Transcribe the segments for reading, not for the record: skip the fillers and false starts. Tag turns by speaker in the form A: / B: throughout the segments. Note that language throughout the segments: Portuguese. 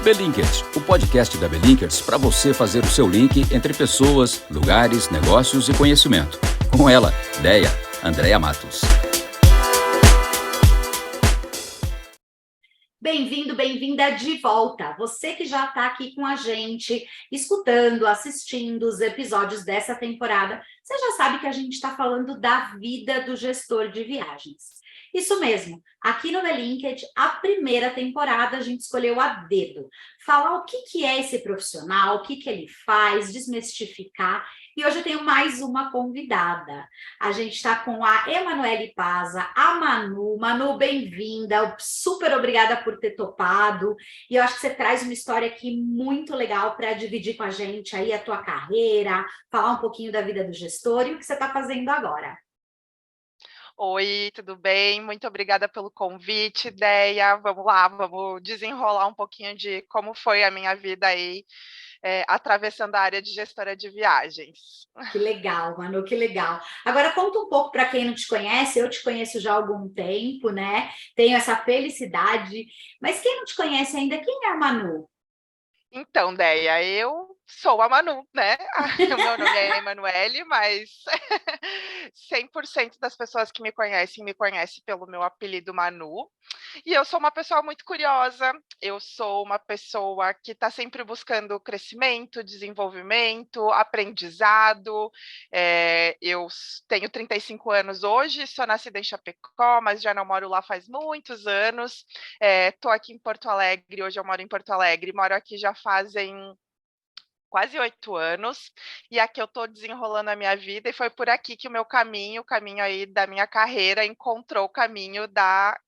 A: Belinkers, o podcast da Belinkers para você fazer o seu link entre pessoas, lugares, negócios e conhecimento. Com ela, Deia Andréa Matos.
B: Bem-vindo, bem-vinda de volta. Você que já está aqui com a gente, escutando, assistindo os episódios dessa temporada, você já sabe que a gente está falando da vida do gestor de viagens. Isso mesmo, aqui no Belinked, a primeira temporada a gente escolheu a dedo. Falar o que é esse profissional, o que ele faz, desmistificar. E hoje eu tenho mais uma convidada. A gente está com a Emanuele Paza, a Manu. Manu, bem-vinda, super obrigada por ter topado. E eu acho que você traz uma história aqui muito legal para dividir com a gente aí a tua carreira, falar um pouquinho da vida do gestor e o que você está fazendo agora.
C: Oi, tudo bem? Muito obrigada pelo convite, Deia. Vamos lá, vamos desenrolar um pouquinho de como foi a minha vida aí, atravessando a área de gestora de viagens.
B: Que legal, Manu, que legal. Agora conta um pouco para quem não te conhece, eu te conheço já há algum tempo, né? Tenho essa felicidade, mas quem não te conhece ainda, quem é a Manu?
C: Então, Deia, eu sou a Manu, né? O meu nome é Emanuele, mas 100% das pessoas que me conhecem pelo meu apelido Manu. E eu sou uma pessoa muito curiosa, eu sou uma pessoa que está sempre buscando crescimento, desenvolvimento, aprendizado. Eu tenho 35 anos hoje, sou nascida em Chapecó, mas já não moro lá faz muitos anos. Estou aqui em Porto Alegre, hoje eu moro em Porto Alegre, moro aqui já fazem quase 8 anos, e aqui eu estou desenrolando a minha vida, e foi por aqui que o caminho aí da minha carreira, encontrou o caminho da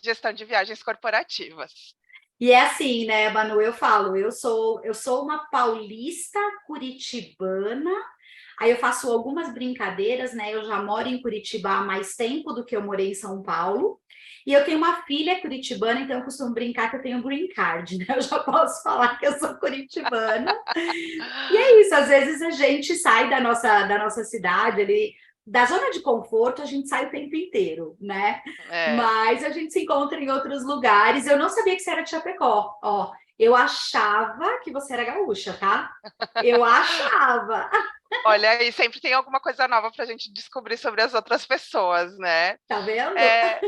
C: gestão de viagens corporativas.
B: E é assim, né, Manu, eu falo, eu sou uma paulista curitibana, aí eu faço algumas brincadeiras, né, eu já moro em Curitiba há mais tempo do que eu morei em São Paulo, e eu tenho uma filha curitibana, então eu costumo brincar que eu tenho green card, né, eu já posso falar que eu sou curitibana, e é isso, às vezes a gente sai da nossa cidade, ali, da zona de conforto, a gente sai o tempo inteiro, né? Mas a gente se encontra em outros lugares. Eu não sabia que você era de Chapecó. Ó, eu achava que você era gaúcha, tá? Eu achava.
C: Olha, e sempre tem alguma coisa nova para a gente descobrir sobre as outras pessoas, né?
B: Tá vendo?
C: É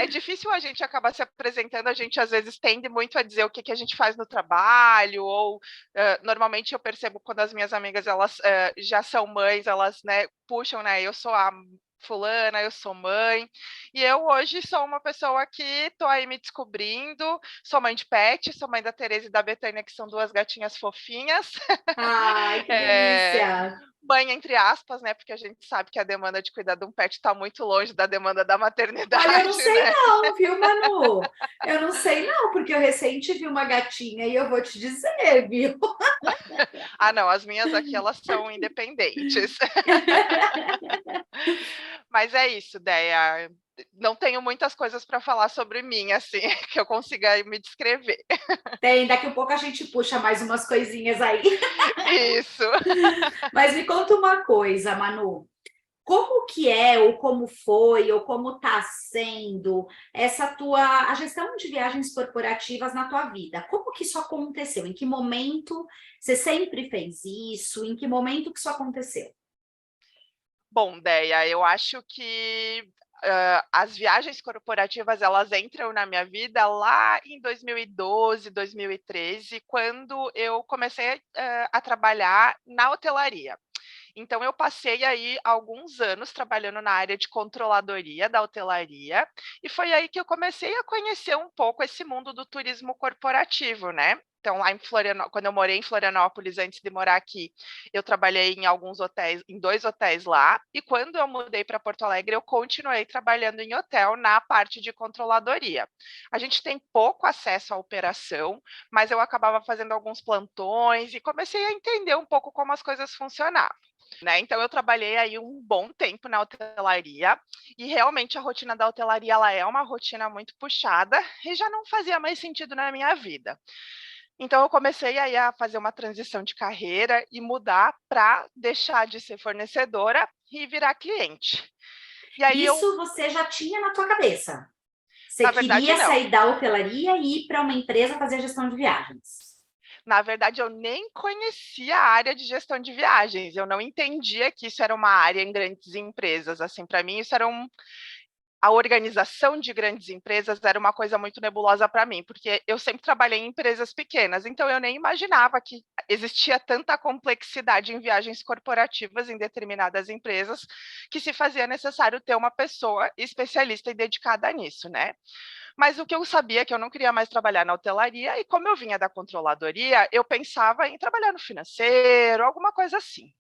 C: difícil a gente acabar se apresentando, a gente às vezes tende muito a dizer o que a gente faz no trabalho, ou normalmente eu percebo quando as minhas amigas elas já são mães, elas, né, puxam, né? Eu sou a fulana, eu sou mãe, e eu hoje sou uma pessoa que estou aí me descobrindo, sou mãe de pet, sou mãe da Tereza e da Betânia, que são duas gatinhas fofinhas.
B: Ai, que delícia!
C: Mãe, entre aspas, né? Porque a gente sabe que a demanda de cuidar de um pet está muito longe da demanda da maternidade.
B: Olha, eu não sei
C: né?
B: não, viu, Manu? Eu não sei não, porque eu recente vi uma gatinha e eu vou te dizer, viu?
C: Ah, não, as minhas aqui, elas são independentes. Mas é isso, Deia. Não tenho muitas coisas para falar sobre mim, assim, que eu consiga me descrever.
B: Tem, daqui a pouco a gente puxa mais umas coisinhas aí.
C: Isso.
B: Mas me conta uma coisa, Manu. Como que é, ou como foi, ou como está sendo a gestão de viagens corporativas na tua vida? Como que isso aconteceu? Em que momento você sempre fez isso? Em que momento que isso aconteceu?
C: Bom, Deia, eu acho que as viagens corporativas elas entram na minha vida lá em 2012, 2013, quando eu comecei a trabalhar na hotelaria. Então, eu passei aí alguns anos trabalhando na área de controladoria da hotelaria, e foi aí que eu comecei a conhecer um pouco esse mundo do turismo corporativo, né? Então, lá em Florianópolis, quando eu morei em Florianópolis, antes de morar aqui, eu trabalhei em alguns hotéis, em 2 hotéis lá, e quando eu mudei para Porto Alegre, eu continuei trabalhando em hotel na parte de controladoria. A gente tem pouco acesso à operação, mas eu acabava fazendo alguns plantões e comecei a entender um pouco como as coisas funcionavam. Né? Então eu trabalhei aí um bom tempo na hotelaria, e realmente a rotina da hotelaria ela é uma rotina muito puxada e já não fazia mais sentido na minha vida. Então eu comecei aí a fazer uma transição de carreira e mudar para deixar de ser fornecedora e virar cliente. E aí
B: Isso você já tinha na tua cabeça? Você
C: Na verdade,
B: queria
C: não.
B: sair da hotelaria e ir para uma empresa fazer gestão de viagens.
C: Na verdade, eu nem conhecia a área de gestão de viagens, eu não entendia que isso era uma área em grandes empresas, assim, para mim isso era a organização de grandes empresas era uma coisa muito nebulosa para mim, porque eu sempre trabalhei em empresas pequenas, então eu nem imaginava que existia tanta complexidade em viagens corporativas em determinadas empresas, que se fazia necessário ter uma pessoa especialista e dedicada nisso, né? Mas o que eu sabia é que eu não queria mais trabalhar na hotelaria, e como eu vinha da controladoria, eu pensava em trabalhar no financeiro, alguma coisa assim.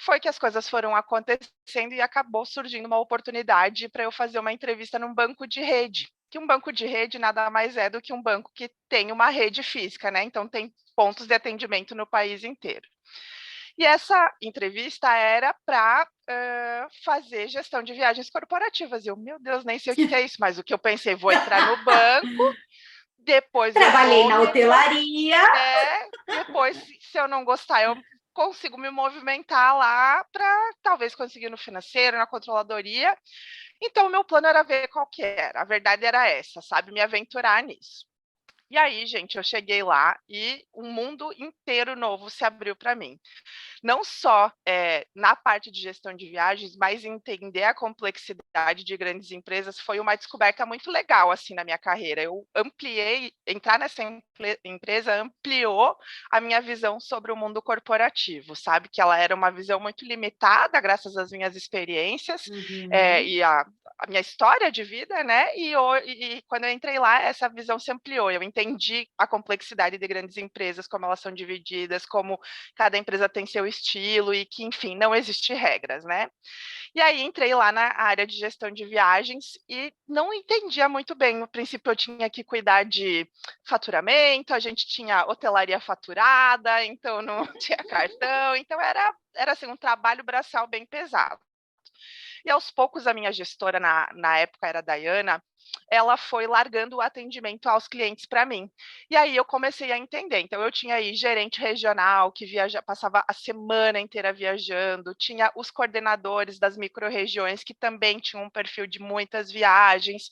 C: Foi que as coisas foram acontecendo e acabou surgindo uma oportunidade para eu fazer uma entrevista num banco de rede. Que um banco de rede nada mais é do que um banco que tem uma rede física, né? Então tem pontos de atendimento no país inteiro. E essa entrevista era para fazer gestão de viagens corporativas. E eu, meu Deus, nem sei o que é isso, mas o que eu pensei, vou entrar no banco, depois eu
B: Trabalhei
C: vou
B: na hotelaria.
C: depois, se eu não gostar, eu consigo me movimentar lá para talvez conseguir no financeiro, na controladoria. Então, o meu plano era ver qual que era. A verdade era essa, sabe? Me aventurar nisso. E aí, gente, eu cheguei lá e um mundo inteiro novo se abriu para mim. Não só na parte de gestão de viagens, mas entender a complexidade de grandes empresas foi uma descoberta muito legal assim na minha carreira. Eu ampliei, entrar nessa empresa ampliou a minha visão sobre o mundo corporativo, sabe? Que ela era uma visão muito limitada, graças às minhas experiências e a minha história de vida, né? E quando eu entrei lá, essa visão se ampliou. Eu entendi a complexidade de grandes empresas, como elas são divididas, como cada empresa tem seu estilo e que, enfim, não existe regras, né? E aí entrei lá na área de gestão de viagens e não entendia muito bem. No princípio, eu tinha que cuidar de faturamento, a gente tinha hotelaria faturada, então não tinha cartão, então era assim, um trabalho braçal bem pesado. E aos poucos a minha gestora, na época era a Dayana, ela foi largando o atendimento aos clientes para mim. E aí eu comecei a entender. Então eu tinha aí gerente regional que passava a semana inteira viajando, tinha os coordenadores das micro-regiões que também tinham um perfil de muitas viagens.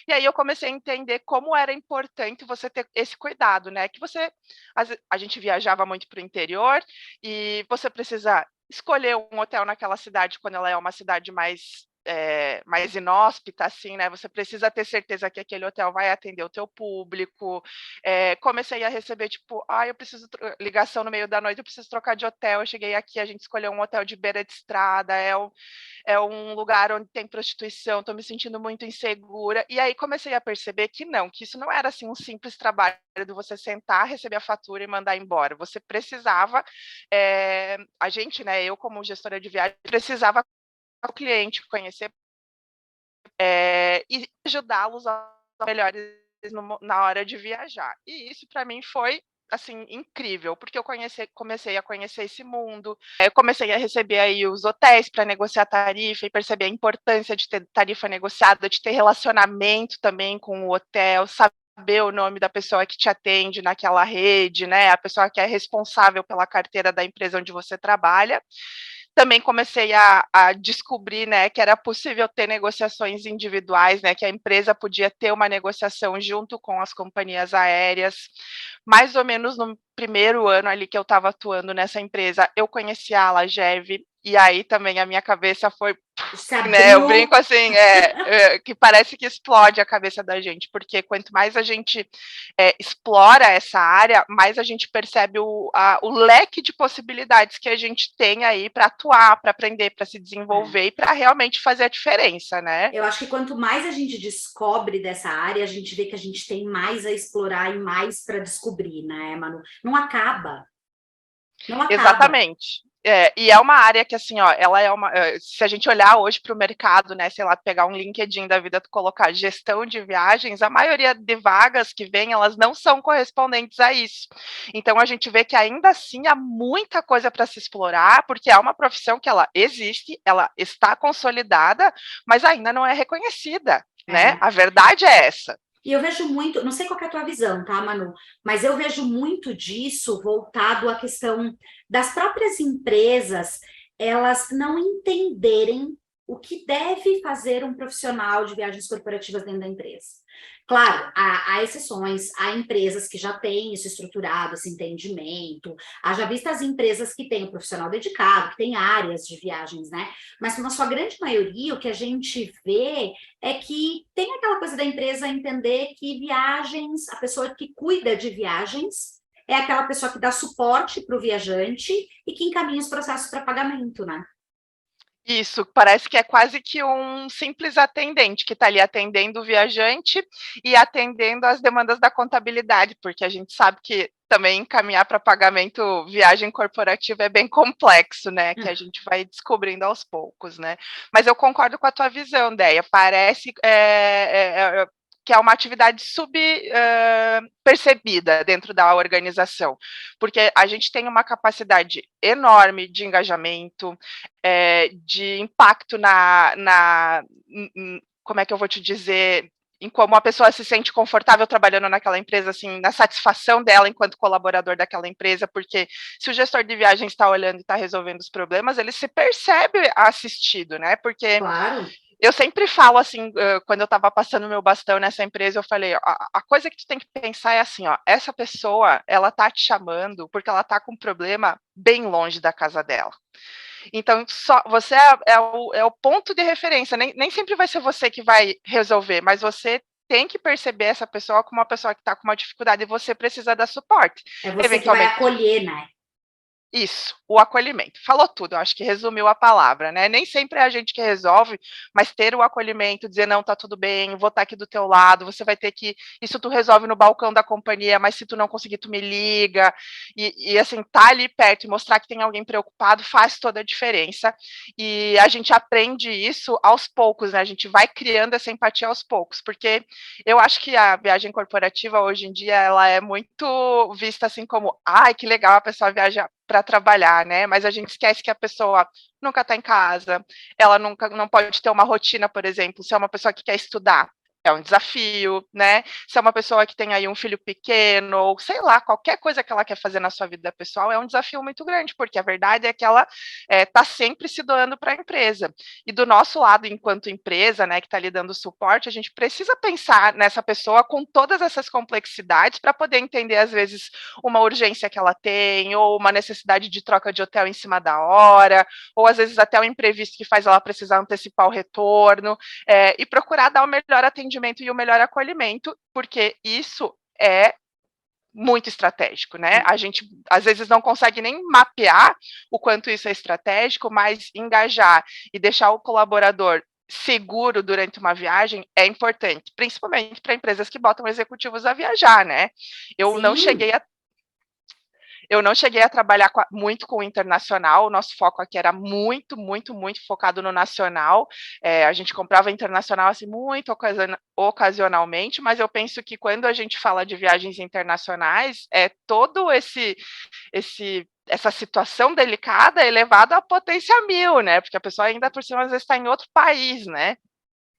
C: E aí eu comecei a entender como era importante você ter esse cuidado, né? Que a gente viajava muito para o interior e você precisa escolher um hotel naquela cidade quando ela é uma cidade mais inóspita, assim, né? Você precisa ter certeza que aquele hotel vai atender o teu público. Comecei a receber, tipo, eu preciso ligação no meio da noite, eu preciso trocar de hotel. Eu cheguei aqui, a gente escolheu um hotel de beira de estrada, é um lugar onde tem prostituição, estou me sentindo muito insegura. E aí comecei a perceber que isso não era assim um simples trabalho de você sentar, receber a fatura e mandar embora. Você precisava, a gente, né, eu como gestora de viagem, precisava o cliente conhecer e ajudá-los a melhores na hora de viajar. E isso para mim foi assim incrível, porque eu comecei a conhecer esse mundo, eu comecei a receber aí os hotéis para negociar tarifa e perceber a importância de ter tarifa negociada, de ter relacionamento também com o hotel, saber o nome da pessoa que te atende naquela rede, né? A pessoa que é responsável pela carteira da empresa onde você trabalha. Também comecei a descobrir, né, que era possível ter negociações individuais, né, que a empresa podia ter uma negociação junto com as companhias aéreas. Mais ou menos no primeiro ano ali que eu estava atuando nessa empresa, eu conheci a Alagev, e aí também a minha cabeça foi, né, eu brinco assim, que parece que explode a cabeça da gente, porque quanto mais a gente explora essa área, mais a gente percebe o leque de possibilidades que a gente tem aí para atuar, para aprender, para se desenvolver e para realmente fazer a diferença, né?
B: Eu acho que quanto mais a gente descobre dessa área, a gente vê que a gente tem mais a explorar e mais para descobrir, né, Manu? Não acaba. Não acaba.
C: Exatamente. E é uma área que, assim, ó, ela é uma. Se a gente olhar hoje para o mercado, né, sei lá, pegar um LinkedIn da vida, colocar gestão de viagens, a maioria de vagas que vem, elas não são correspondentes a isso. Então, a gente vê que ainda assim há muita coisa para se explorar, porque é uma profissão que ela existe, ela está consolidada, mas ainda não é reconhecida, né? A verdade é essa.
B: E eu vejo muito, não sei qual é a tua visão, tá, Manu? Mas eu vejo muito disso voltado à questão das próprias empresas, elas não entenderem o que deve fazer um profissional de viagens corporativas dentro da empresa. Claro, há exceções, há empresas que já têm isso estruturado, esse entendimento, haja vista as empresas que têm um profissional dedicado, que têm áreas de viagens, né? Mas na sua grande maioria, o que a gente vê é que tem aquela coisa da empresa entender que viagens, a pessoa que cuida de viagens é aquela pessoa que dá suporte para o viajante e que encaminha os processos para pagamento, né?
C: Isso, parece que é quase que um simples atendente que está ali atendendo o viajante e atendendo as demandas da contabilidade, porque a gente sabe que também encaminhar para pagamento viagem corporativa é bem complexo, né? Que a gente vai descobrindo aos poucos, né? Mas eu concordo com a tua visão, Déia. Parece que é uma atividade percebida dentro da organização, porque a gente tem uma capacidade enorme de engajamento, de impacto como é que eu vou te dizer, em como a pessoa se sente confortável trabalhando naquela empresa, assim, na satisfação dela enquanto colaborador daquela empresa, porque se o gestor de viagens está olhando e está resolvendo os problemas, ele se percebe assistido, né? Porque
B: claro.
C: Eu sempre falo assim, quando eu estava passando meu bastão nessa empresa, eu falei, a coisa que tu tem que pensar é assim, ó, essa pessoa, ela tá te chamando porque ela tá com um problema bem longe da casa dela. Então, você é o ponto de referência, nem sempre vai ser você que vai resolver, mas você tem que perceber essa pessoa como uma pessoa que está com uma dificuldade e você precisa dar suporte.
B: É você que vai acolher, né?
C: Isso, o acolhimento. Falou tudo, eu acho que resumiu a palavra, né? Nem sempre é a gente que resolve, mas ter o acolhimento, dizer, não, tá tudo bem, vou estar aqui do teu lado, você vai ter que, isso tu resolve no balcão da companhia, mas se tu não conseguir, tu me liga, e assim, tá ali perto e mostrar que tem alguém preocupado faz toda a diferença, e a gente aprende isso aos poucos, né? A gente vai criando essa empatia aos poucos, porque eu acho que a viagem corporativa, hoje em dia, ela é muito vista assim como, ai, que legal, a pessoa viaja para trabalhar, né? Mas a gente esquece que a pessoa nunca está em casa, ela nunca não pode ter uma rotina, por exemplo, se é uma pessoa que quer estudar, é um desafio, né? Se é uma pessoa que tem aí um filho pequeno, ou sei lá, qualquer coisa que ela quer fazer na sua vida pessoal, é um desafio muito grande, porque a verdade é que ela está sempre se doando para a empresa. E do nosso lado, enquanto empresa, né, que está lhe dando suporte, a gente precisa pensar nessa pessoa com todas essas complexidades para poder entender, às vezes, uma urgência que ela tem, ou uma necessidade de troca de hotel em cima da hora, ou às vezes até um imprevisto que faz ela precisar antecipar o retorno, e procurar dar o melhor atendimento e o melhor acolhimento, porque isso é muito estratégico, né? A gente às vezes não consegue nem mapear o quanto isso é estratégico, mas engajar e deixar o colaborador seguro durante uma viagem é importante, principalmente para empresas que botam executivos a viajar, né? Eu não cheguei a trabalhar muito com o internacional, o nosso foco aqui era muito, muito, muito focado no nacional, a gente comprava internacional assim muito ocasionalmente, mas eu penso que quando a gente fala de viagens internacionais, todo essa situação delicada é levada à potência 1000, né? Porque a pessoa ainda por cima às vezes está em outro país, né?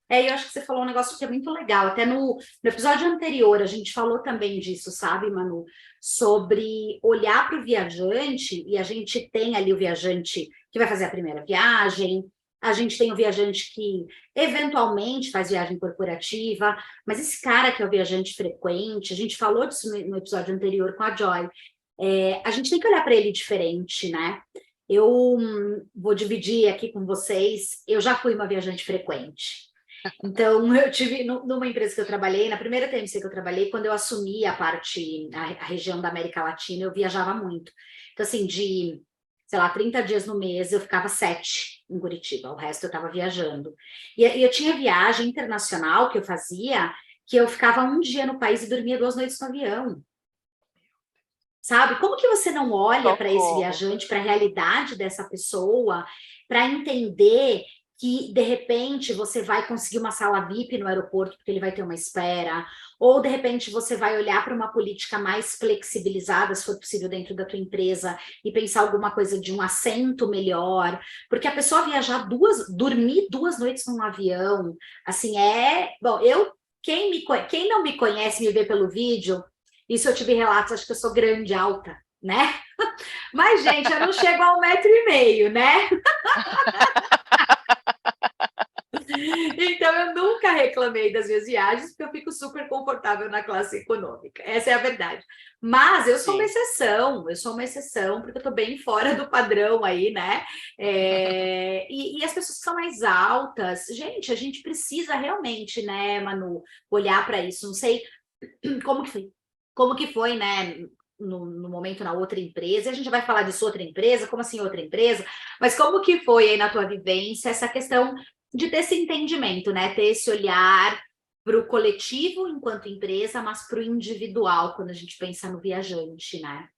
B: Eu acho que você falou um negócio que é muito legal. Até no episódio anterior, a gente falou também disso, sabe, Manu? Sobre olhar para o viajante, e a gente tem ali o viajante que vai fazer a primeira viagem, a gente tem o viajante que eventualmente faz viagem corporativa, mas esse cara que é o viajante frequente, a gente falou disso no episódio anterior com a Joy, a gente tem que olhar para ele diferente, né? Eu vou dividir aqui com vocês, eu já fui uma viajante frequente. Então, eu tive, numa empresa que eu trabalhei, na primeira TMC que eu trabalhei, quando eu assumi a região da América Latina, eu viajava muito. Então, assim, de, sei lá, 30 dias no mês, eu ficava 7 em Curitiba, o resto eu estava viajando. E eu tinha viagem internacional que eu fazia, que eu ficava um dia no país e dormia 2 noites no avião. Sabe? Como que você não olha para esse viajante, para a realidade dessa pessoa, para entender que, de repente, você vai conseguir uma sala VIP no aeroporto porque ele vai ter uma espera, ou, de repente, você vai olhar para uma política mais flexibilizada, se for possível, dentro da tua empresa, e pensar alguma coisa de um assento melhor, porque a pessoa viajar dormir 2 noites num avião, assim, bom, quem não me conhece, me vê pelo vídeo, isso eu tive relatos, acho que eu sou grande, alta, né? Mas, gente, eu não chego a 1,5 m, né? Então, eu nunca reclamei das minhas viagens, porque eu fico super confortável na classe econômica. Essa é a verdade. Mas eu sou uma exceção, porque eu estou bem fora do padrão aí, né? E as pessoas que são mais altas, gente, a gente precisa realmente, né, Manu, olhar para isso. Não sei como que foi, né? No momento na outra empresa, a gente vai falar disso outra empresa, como assim outra empresa, mas como que foi aí na tua vivência essa questão de ter esse entendimento, né? Ter esse olhar para o coletivo enquanto empresa, mas para o individual, quando a gente pensa no viajante, né?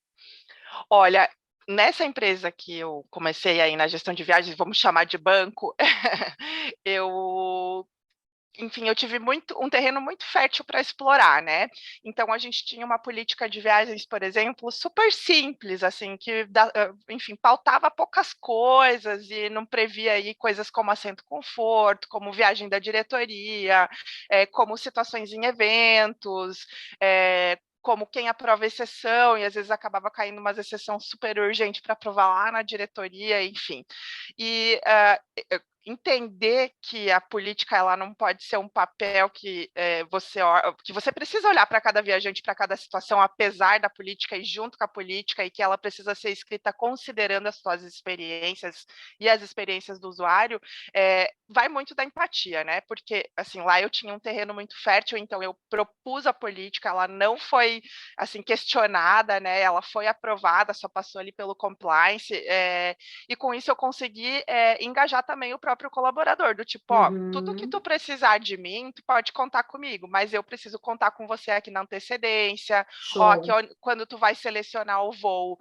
C: Olha, nessa empresa que eu comecei aí na gestão de viagens, vamos chamar de banco, eu enfim, eu tive um terreno muito fértil para explorar, né? Então a gente tinha uma política de viagens, por exemplo, super simples, assim, enfim, pautava poucas coisas e não previa aí coisas como assento conforto, como viagem da diretoria, como situações em eventos, como quem aprova exceção, e às vezes acabava caindo uma exceção super urgente para aprovar lá na diretoria, enfim. E entender que a política ela não pode ser um papel que você precisa olhar para cada viajante, para cada situação, apesar da política e junto com a política, e que ela precisa ser escrita considerando as suas experiências e as experiências do usuário, vai muito da empatia, né? Porque assim, lá eu tinha um terreno muito fértil, então eu propus a política, ela não foi assim questionada, né? Ela foi aprovada, só passou ali pelo compliance, e com isso eu consegui engajar também o próprio colaborador, do tipo, ó, tudo que tu precisar de mim, tu pode contar comigo, mas eu preciso contar com você aqui na antecedência, ó, que quando tu vai selecionar o voo,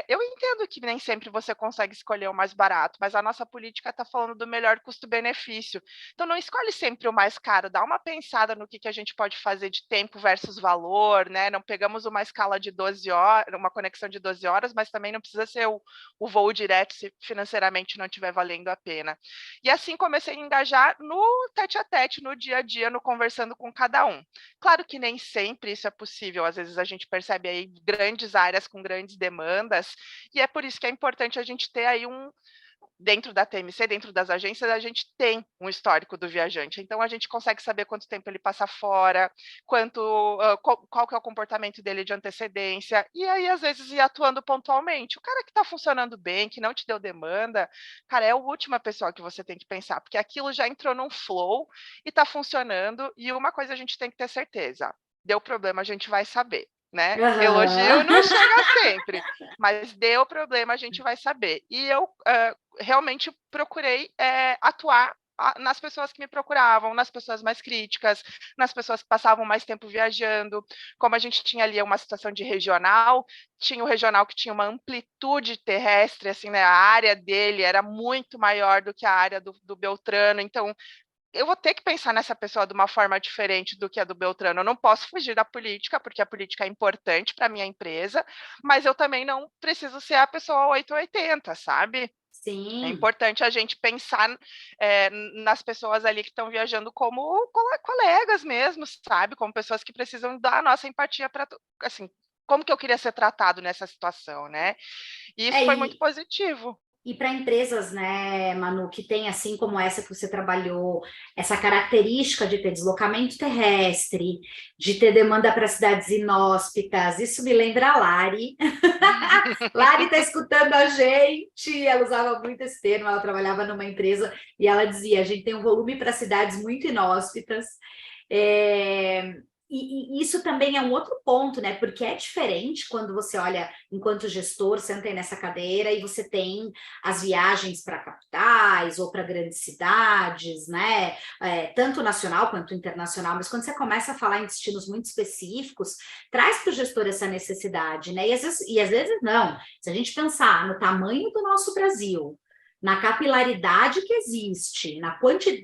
C: eu entendo que nem sempre você consegue escolher o mais barato, mas a nossa política está falando do melhor custo-benefício, então não escolhe sempre o mais caro, dá uma pensada no que a gente pode fazer de tempo versus valor, né, não pegamos uma escala de 12 horas, uma conexão de 12 horas, mas também não precisa ser o voo direto se financeiramente não estiver valendo a pena. E assim comecei a engajar no tete-a-tete, no dia a dia, no conversando com cada um. Claro que nem sempre isso é possível, às vezes a gente percebe aí grandes áreas com grandes demandas, e é por isso que é importante a gente ter aí dentro da TMC, dentro das agências, a gente tem um histórico do viajante. Então, a gente consegue saber quanto tempo ele passa fora, qual que é o comportamento dele de antecedência, e aí, às vezes, ir atuando pontualmente. O cara que está funcionando bem, que não te deu demanda, cara, é a última pessoa que você tem que pensar, porque aquilo já entrou num flow e está funcionando, e uma coisa a gente tem que ter certeza, deu problema, a gente vai saber. Né? Elogio não chega sempre, mas deu problema, a gente vai saber. E eu realmente procurei atuar nas pessoas que me procuravam, nas pessoas mais críticas, nas pessoas que passavam mais tempo viajando. Como a gente tinha ali uma situação de regional, tinha o regional que tinha uma amplitude terrestre, assim, né? A área dele era muito maior do que a área do Beltrano, então eu vou ter que pensar nessa pessoa de uma forma diferente do que a do Beltrano. Eu não posso fugir da política, porque a política é importante para a minha empresa, mas eu também não preciso ser a pessoa 880, sabe?
B: Sim.
C: É importante a gente pensar nas pessoas ali que estão viajando como colegas mesmo, sabe? Como pessoas que precisam da nossa empatia para, assim, como que eu queria ser tratado nessa situação, né? E isso foi muito positivo.
B: E para empresas, né, Manu, que tem, assim como essa que você trabalhou, essa característica de ter deslocamento terrestre, de ter demanda para cidades inóspitas, isso me lembra a Lari. Lari está escutando a gente, ela usava muito esse termo, ela trabalhava numa empresa e ela dizia, a gente tem um volume para cidades muito inóspitas, e isso também é um outro ponto, né? Porque é diferente quando você olha, enquanto gestor, senta aí nessa cadeira e você tem as viagens para capitais ou para grandes cidades, né? Tanto nacional quanto internacional, mas quando você começa a falar em destinos muito específicos, traz para o gestor essa necessidade, né? E às vezes não. Se a gente pensar no tamanho do nosso Brasil, na capilaridade que existe,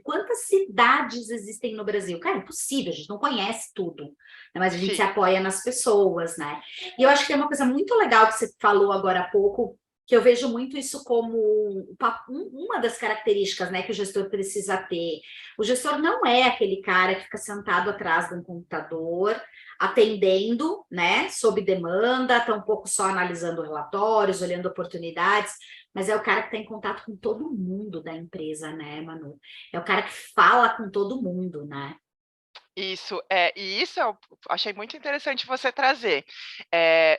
B: quantas cidades existem no Brasil. Cara, é impossível, a gente não conhece tudo, né? Mas a gente se apoia nas pessoas, né? E eu acho que tem uma coisa muito legal que você falou agora há pouco, que eu vejo muito isso como uma das características, né, que o gestor precisa ter. O gestor não é aquele cara que fica sentado atrás de um computador, atendendo, né, sob demanda, tampouco só analisando relatórios, olhando oportunidades, mas é o cara que tem contato com todo mundo da empresa, né, Manu? É o cara que fala com todo mundo, né?
C: Isso, e isso eu achei muito interessante você trazer.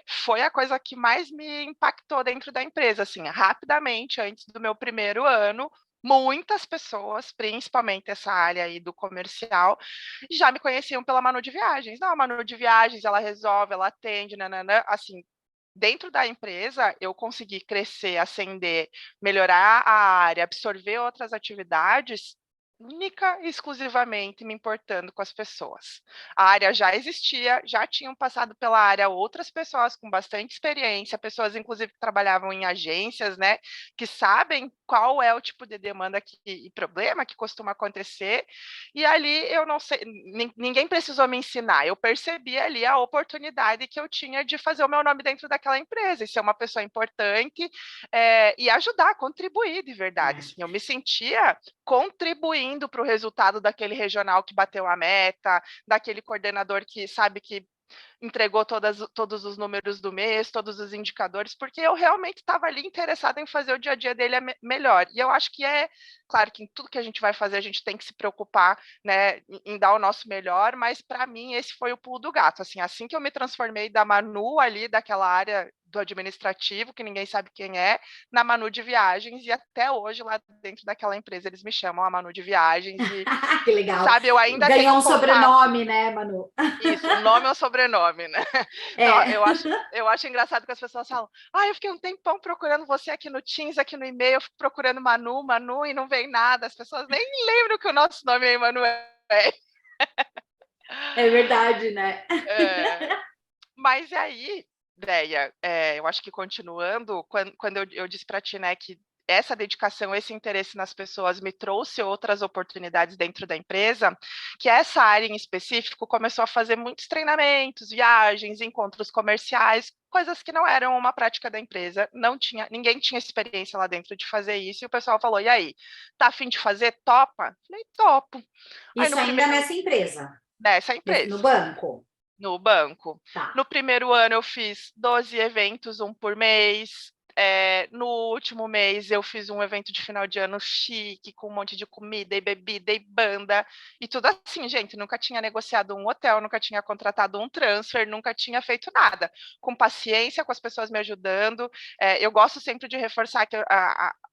C: Foi a coisa que mais me impactou dentro da empresa, assim, rapidamente, antes do meu primeiro ano, muitas pessoas, principalmente essa área aí do comercial, já me conheciam pela Manu de Viagens. Não, a Manu de Viagens, ela resolve, ela atende, nananã, assim, dentro da empresa, eu consegui crescer, ascender, melhorar a área, absorver outras atividades, única e exclusivamente me importando com as pessoas. A área já existia, já tinham passado pela área outras pessoas com bastante experiência, pessoas inclusive que trabalhavam em agências, né, que sabem qual é o tipo de demanda e problema que costuma acontecer, e ali eu não sei, ninguém precisou me ensinar, eu percebi ali a oportunidade que eu tinha de fazer o meu nome dentro daquela empresa, e ser uma pessoa importante, e ajudar, contribuir de verdade, assim, eu me sentia contribuindo para o resultado daquele regional que bateu a meta, daquele coordenador que sabe que entregou todos os números do mês, todos os indicadores, porque eu realmente estava ali interessada em fazer o dia a dia dele melhor. E eu acho que claro que em tudo que a gente vai fazer, a gente tem que se preocupar, né, em dar o nosso melhor, mas para mim esse foi o pulo do gato. Assim que eu me transformei da Manu ali, daquela área do administrativo, que ninguém sabe quem é, na Manu de Viagens, e até hoje lá dentro daquela empresa eles me chamam a Manu de Viagens. E,
B: que legal.
C: Sabe, eu ainda
B: ganhou
C: tenho
B: um sobrenome, né, Manu?
C: Isso, o nome é o sobrenome, né? Não, eu acho engraçado que as pessoas falam, eu fiquei um tempão procurando você aqui no Teams, aqui no e-mail, eu fico procurando Manu, e não vem nada, as pessoas nem lembram que o nosso nome é Emanuel.
B: É verdade, né?
C: Mas aí, Déia, eu acho que continuando, quando eu disse para ti, né, que essa dedicação, esse interesse nas pessoas me trouxe outras oportunidades dentro da empresa, que essa área em específico começou a fazer muitos treinamentos, viagens, encontros comerciais, coisas que não eram uma prática da empresa, ninguém tinha experiência lá dentro de fazer isso, e o pessoal falou, e aí, tá a fim de fazer? Topa? Falei, topo.
B: Isso ainda nessa empresa?
C: Nessa empresa.
B: No banco?
C: No banco.
B: Tá.
C: No primeiro ano eu fiz 12 eventos, um por mês. No último mês eu fiz um evento de final de ano chique, com um monte de comida e bebida e banda, e tudo assim, gente, nunca tinha negociado um hotel, nunca tinha contratado um transfer, nunca tinha feito nada, com paciência, com as pessoas me ajudando. Eu gosto sempre de reforçar que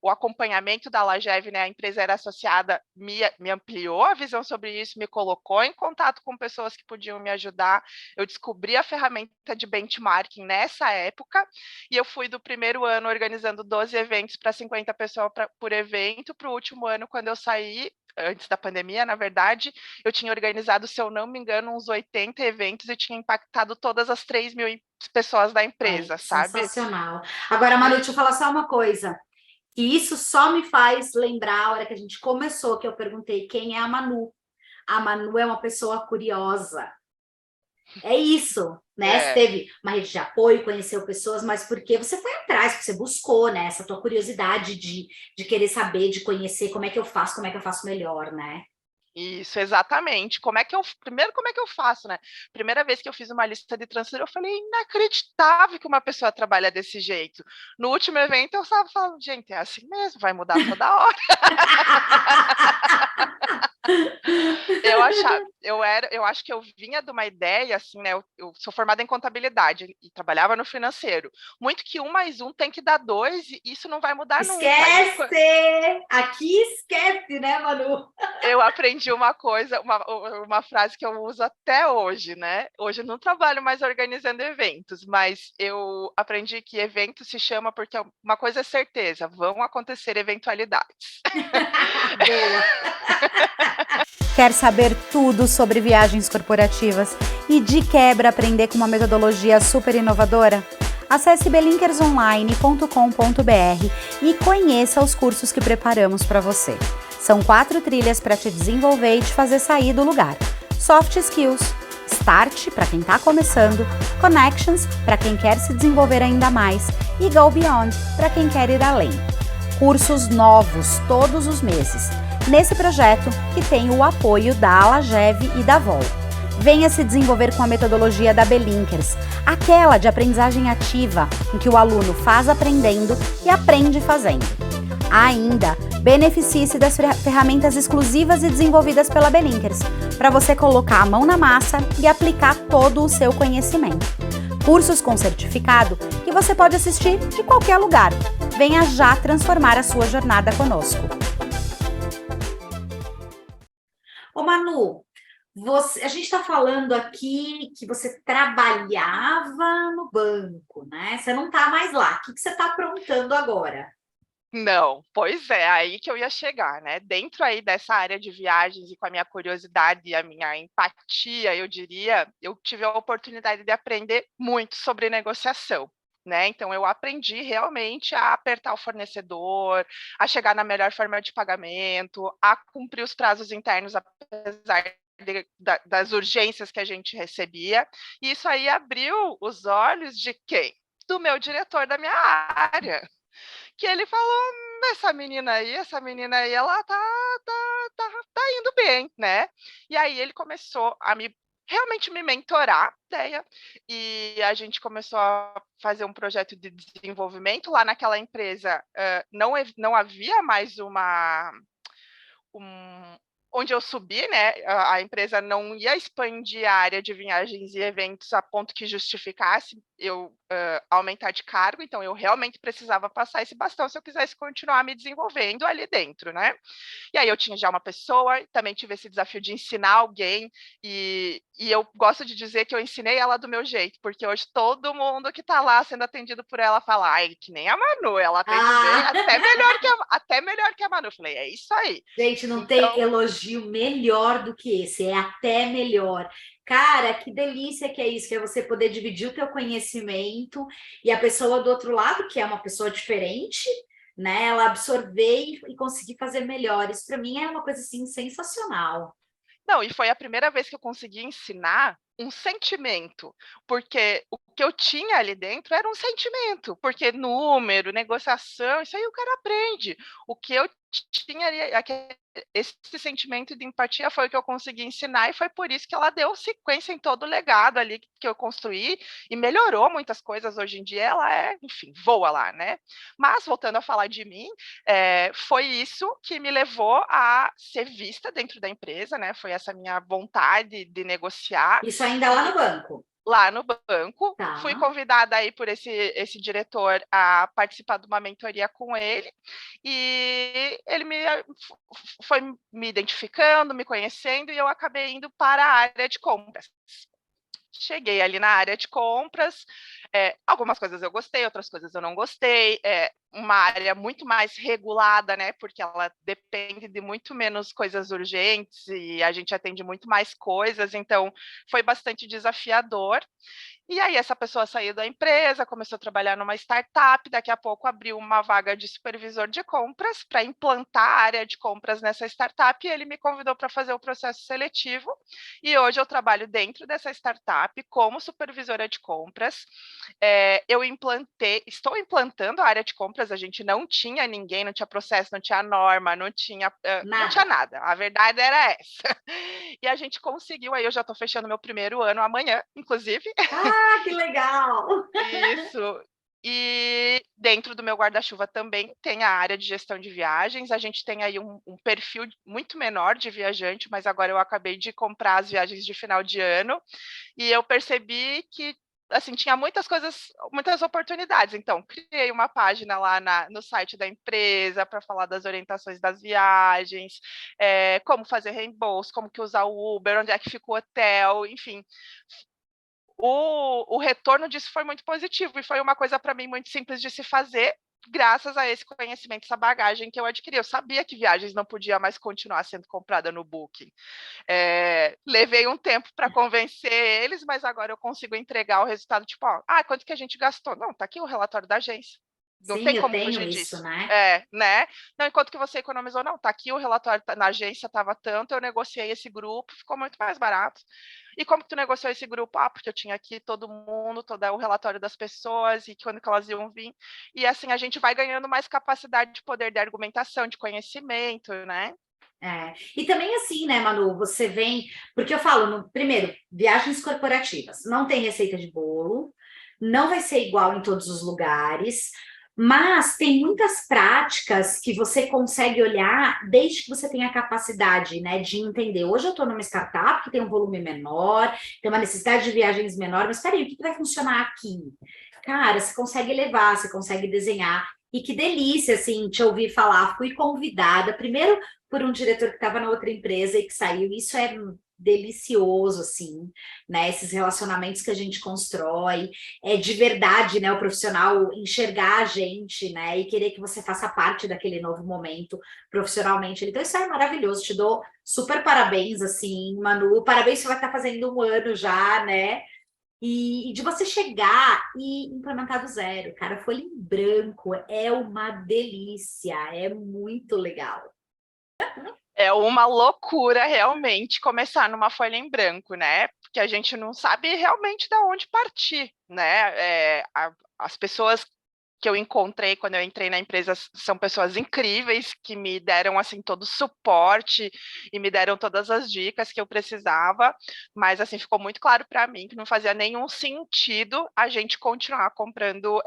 C: o acompanhamento da Lagev, né, a empresa era associada, me ampliou a visão sobre isso, me colocou em contato com pessoas que podiam me ajudar, eu descobri a ferramenta de benchmarking nessa época, e eu fui do primeiro ano organizando 12 eventos para 50 pessoas por evento. Para o último ano, quando eu saí, antes da pandemia, na verdade, eu tinha organizado, se eu não me engano, uns 80 eventos e tinha impactado todas as 3.000 pessoas da empresa, sabe?
B: Sensacional. Agora, Manu, deixa eu falar só uma coisa. E isso só me faz lembrar a hora que a gente começou, que eu perguntei quem é a Manu. A Manu é uma pessoa curiosa. É isso, né? Você teve uma rede de apoio, conheceu pessoas, mas porque você foi atrás, porque você buscou, né? Essa tua curiosidade de querer saber, de conhecer como é que eu faço melhor, né?
C: Isso, exatamente. Primeiro, como é que eu faço, né? Primeira vez que eu fiz uma lista de transfer, eu falei, inacreditável que uma pessoa trabalha desse jeito. No último evento, eu estava falando, gente, é assim mesmo, vai mudar toda hora. Eu acho que eu vinha de uma ideia, assim, né? Eu sou formada em contabilidade e trabalhava no financeiro. Muito que 1 mais 1 tem que dar 2, e isso não vai mudar nunca.
B: Esquece! Aqui esquece, né, Manu?
C: Eu aprendi uma coisa, uma frase que eu uso até hoje, né? Hoje eu não trabalho mais organizando eventos, mas eu aprendi que evento se chama porque uma coisa é certeza, vão acontecer eventualidades.
B: Boa!
D: Quer saber tudo sobre viagens corporativas e de quebra aprender com uma metodologia super inovadora? Acesse belinkersonline.com.br e conheça os cursos que preparamos para você. São 4 trilhas para te desenvolver e te fazer sair do lugar. Soft Skills, Start para quem está começando, Connections para quem quer se desenvolver ainda mais e Go Beyond, para quem quer ir além. Cursos novos todos os meses, nesse projeto que tem o apoio da Alagev e da Vol. Venha se desenvolver com a metodologia da Belinkers, aquela de aprendizagem ativa, em que o aluno faz aprendendo e aprende fazendo. Ainda, beneficie-se das ferramentas exclusivas e desenvolvidas pela Belinkers, para você colocar a mão na massa e aplicar todo o seu conhecimento. Cursos com certificado que você pode assistir de qualquer lugar. Venha já transformar a sua jornada conosco.
B: Ô Manu, a gente está falando aqui que você trabalhava no banco, né? Você não está mais lá. O que você está aprontando agora?
C: Não, pois é, aí que eu ia chegar, né? Dentro aí dessa área de viagens e com a minha curiosidade e a minha empatia, eu diria, eu tive a oportunidade de aprender muito sobre negociação. Né? Então, eu aprendi realmente a apertar o fornecedor, a chegar na melhor forma de pagamento, a cumprir os prazos internos, apesar das urgências que a gente recebia. E isso aí abriu os olhos de quem? Do meu diretor da minha área. Que ele falou: essa menina aí, ela tá indo bem, né? E aí ele começou a realmente me mentorar, ideia, e a gente começou a fazer um projeto de desenvolvimento lá naquela empresa. Não havia mais um, onde eu subi, né? A empresa não ia expandir a área de viagens e eventos a ponto que justificasse eu aumentar de cargo, então eu realmente precisava passar esse bastão se eu quisesse continuar me desenvolvendo ali dentro, né? E aí eu tinha já uma pessoa, também tive esse desafio de ensinar alguém, e eu gosto de dizer que eu ensinei ela do meu jeito, porque hoje todo mundo que está lá sendo atendido por ela fala: ai, que nem a Manu, ela atende bem, até melhor que a Manu. Eu falei: é isso aí.
B: Gente, não tem elogio melhor do que esse, é até melhor. Cara, que delícia que é isso, que é você poder dividir o teu conhecimento e a pessoa do outro lado, que é uma pessoa diferente, né, ela absorver e conseguir fazer melhor. Isso para mim é uma coisa assim sensacional.
C: Não, e foi a primeira vez que eu consegui ensinar um sentimento, porque o que eu tinha ali dentro era um sentimento, porque número, negociação, isso aí o cara aprende. O que eu tinha ali, esse sentimento de empatia foi o que eu consegui ensinar, e foi por isso que ela deu sequência em todo o legado ali que eu construí e melhorou muitas coisas. Hoje em dia ela enfim, voa lá, né? Mas, voltando a falar de mim, foi isso que me levou a ser vista dentro da empresa, né? Foi essa minha vontade de negociar.
B: Isso ainda lá no banco?
C: Lá no banco,
B: Tá.
C: Fui convidada aí por esse diretor a participar de uma mentoria com ele, e ele foi me identificando, me conhecendo, e eu acabei indo para a área de compras. Cheguei ali na área de compras, algumas coisas eu gostei, outras coisas eu não gostei. É uma área muito mais regulada, né? Porque ela depende de muito menos coisas urgentes e a gente atende muito mais coisas, então foi bastante desafiador. E aí essa pessoa saiu da empresa, começou a trabalhar numa startup, daqui a pouco abriu uma vaga de supervisor de compras para implantar a área de compras nessa startup, e ele me convidou para fazer o processo seletivo, e hoje eu trabalho dentro dessa startup como supervisora de compras. Eu estou implantando a área de compras, a gente não tinha ninguém, não tinha processo, não tinha norma, não tinha nada, a verdade era essa. E a gente conseguiu, aí eu já estou fechando meu primeiro ano amanhã, inclusive.
B: Ah, que legal!
C: Isso. E dentro do meu guarda-chuva também tem a área de gestão de viagens. A gente tem aí um perfil muito menor de viajante, mas agora eu acabei de comprar as viagens de final de ano e eu percebi que assim tinha muitas coisas, muitas oportunidades. Então, criei uma página lá no site da empresa para falar das orientações das viagens, como fazer reembolso, como que usar o Uber, onde é que fica o hotel, enfim. O retorno disso foi muito positivo e foi uma coisa para mim muito simples de se fazer, graças a esse conhecimento, essa bagagem que eu adquiri. Eu sabia que viagens não podia mais continuar sendo comprada no Booking. Levei um tempo para convencer eles, mas agora eu consigo entregar o resultado, tipo, quanto que a gente gastou? Não, tá aqui o relatório da agência. Não
B: Sim,
C: tem
B: eu
C: como
B: tenho
C: fugir
B: isso,
C: disso.
B: né?
C: Né? Não, enquanto que você economizou, não, tá aqui o relatório, na agência estava tanto, eu negociei esse grupo, ficou muito mais barato. E como que tu negociou esse grupo? Ah, porque eu tinha aqui todo mundo, todo o relatório das pessoas, e quando que elas iam vir. E assim, a gente vai ganhando mais capacidade de poder de argumentação, de conhecimento, né?
B: E também assim, né, Manu, você vem, porque eu falo, primeiro, viagens corporativas, não tem receita de bolo, não vai ser igual em todos os lugares, mas tem muitas práticas que você consegue olhar desde que você tenha a capacidade, né, de entender. Hoje eu estou numa startup que tem um volume menor, tem uma necessidade de viagens menor, mas peraí, o que vai funcionar aqui? Cara, você consegue levar, você consegue desenhar, e que delícia, assim, te ouvir falar. Fui convidada, primeiro por um diretor que estava na outra empresa e que saiu. Isso é delicioso, assim, né? Esses relacionamentos que a gente constrói, é de verdade, né? O profissional enxergar a gente, né? E querer que você faça parte daquele novo momento profissionalmente. Então, isso é maravilhoso. Te dou super parabéns, assim, Manu. Parabéns, você vai estar fazendo 1 ano já, né? E de você chegar e implementar do zero, cara, folha em branco é uma delícia, é muito legal.
C: É uma loucura realmente começar numa folha em branco, né? Porque a gente não sabe realmente de onde partir, né? As pessoas que eu encontrei quando eu entrei na empresa são pessoas incríveis que me deram assim todo o suporte e me deram todas as dicas que eu precisava, mas assim ficou muito claro para mim que não fazia nenhum sentido a gente continuar comprando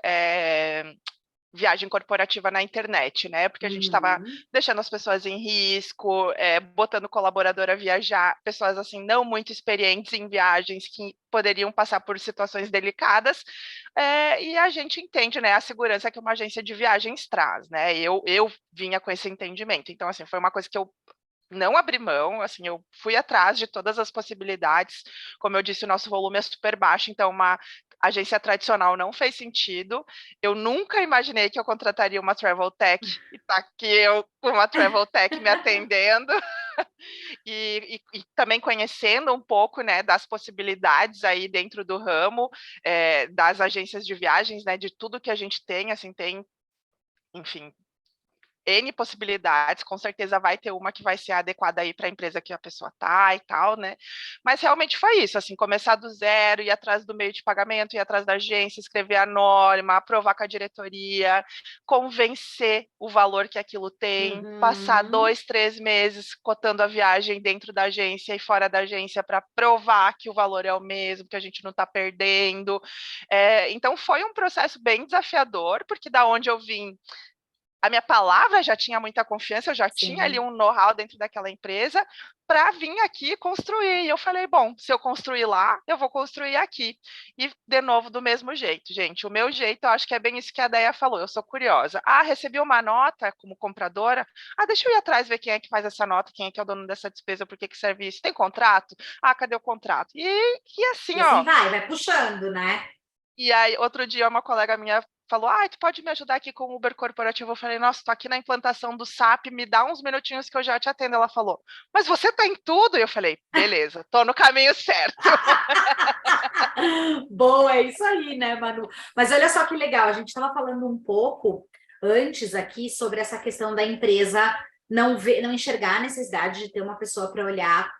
C: viagem corporativa na internet, né? Porque a gente estava deixando as pessoas em risco, botando colaborador a viajar, pessoas assim não muito experientes em viagens que poderiam passar por situações delicadas, e a gente entende, né, a segurança que uma agência de viagens traz, né? Eu vinha com esse entendimento, então assim foi uma coisa que eu não abri mão, assim, eu fui atrás de todas as possibilidades. Como eu disse, o nosso volume é super baixo, então uma agência tradicional não fez sentido. Eu nunca imaginei que eu contrataria uma travel tech e tá aqui eu com uma travel tech me atendendo. E também conhecendo um pouco, né, das possibilidades aí dentro do ramo, das agências de viagens, né, de tudo que a gente tem, assim, tem, enfim, N possibilidades, com certeza vai ter uma que vai ser adequada aí para a empresa que a pessoa tá e tal, né? Mas realmente foi isso, assim, começar do zero, ir atrás do meio de pagamento, ir atrás da agência, escrever a norma, aprovar com a diretoria, convencer o valor que aquilo tem, passar 2, 3 meses cotando a viagem dentro da agência e fora da agência para provar que o valor é o mesmo, que a gente não está perdendo. Então foi um processo bem desafiador, porque da onde eu vim, a minha palavra já tinha muita confiança, eu já tinha ali um know-how dentro daquela empresa para vir aqui construir. E eu falei, bom, se eu construir lá, eu vou construir aqui. E, de novo, do mesmo jeito, gente. O meu jeito, eu acho que é bem isso que a Deia falou, eu sou curiosa. Ah, recebi uma nota como compradora? Ah, deixa eu ir atrás ver quem é que faz essa nota, quem é que é o dono dessa despesa, por que serve isso? Tem contrato? Ah, cadê o contrato? E assim, ó.
B: Vai puxando, né?
C: E aí, outro dia, uma colega minha falou, tu pode me ajudar aqui com o Uber corporativo? Eu falei, nossa, tô aqui na implantação do SAP, me dá uns minutinhos que eu já te atendo. Ela falou, mas você tá em tudo? E eu falei, beleza, tô no caminho certo.
B: Boa, é isso aí, né, Manu? Mas olha só que legal, a gente estava falando um pouco antes aqui sobre essa questão da empresa não enxergar a necessidade de ter uma pessoa para olhar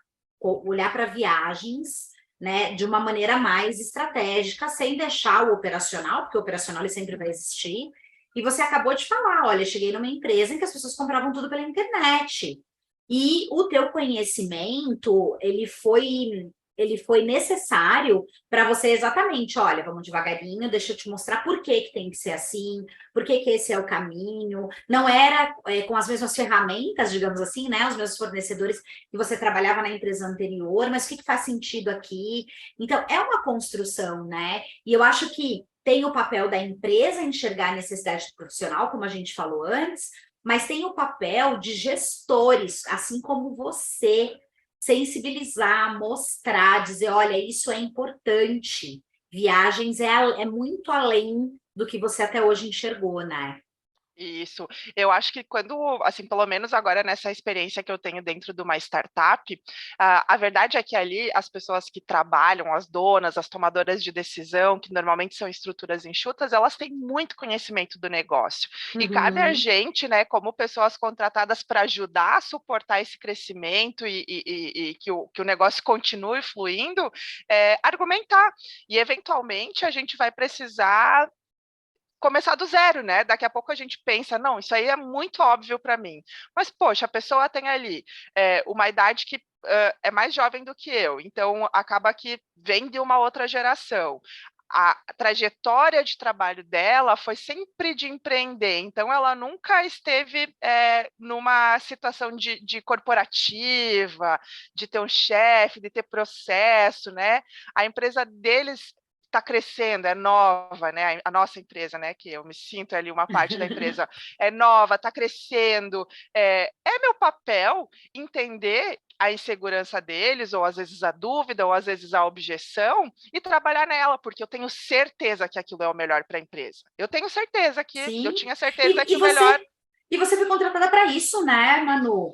B: para viagens, né, de uma maneira mais estratégica, sem deixar o operacional, porque o operacional ele sempre vai existir. E você acabou de falar, olha, cheguei numa empresa em que as pessoas compravam tudo pela internet. E o teu conhecimento, ele foi necessário para você exatamente, olha, vamos devagarinho, deixa eu te mostrar por que tem que ser assim, por que esse é o caminho. Não era com as mesmas ferramentas, digamos assim, né? Os mesmos fornecedores que você trabalhava na empresa anterior, mas o que faz sentido aqui? Então, é uma construção, né? E eu acho que tem o papel da empresa enxergar a necessidade profissional, como a gente falou antes, mas tem o papel de gestores, assim como você, sensibilizar, mostrar, dizer, olha, isso é importante. Viagens é muito além do que você até hoje enxergou, né?
C: Isso. Eu acho que quando, assim, pelo menos agora nessa experiência que eu tenho dentro de uma startup, a verdade é que ali as pessoas que trabalham, as donas, as tomadoras de decisão, que normalmente são estruturas enxutas, elas têm muito conhecimento do negócio. E cabe a
B: Uhum.
C: gente, né, como pessoas contratadas para ajudar a suportar esse crescimento e que o negócio continue fluindo, argumentar. E eventualmente a gente vai precisar começar do zero, né? Daqui a pouco a gente pensa, não, isso aí é muito óbvio para mim. Mas, poxa, a pessoa tem ali uma idade que é mais jovem do que eu, então acaba que vem de uma outra geração. A trajetória de trabalho dela foi sempre de empreender, então ela nunca esteve numa situação de corporativa, de ter um chefe, de ter processo, né? A empresa deles está crescendo, é nova, né? A nossa empresa, né? Que eu me sinto ali uma parte da empresa é nova, está crescendo. É meu papel entender a insegurança deles, ou às vezes a dúvida, ou às vezes a objeção, e trabalhar nela, porque eu tenho certeza que aquilo é o melhor para a empresa. Eu tenho certeza que eu
B: Sim.
C: tinha certeza que
B: E
C: o melhor.
B: você foi contratada para isso, né, Manu?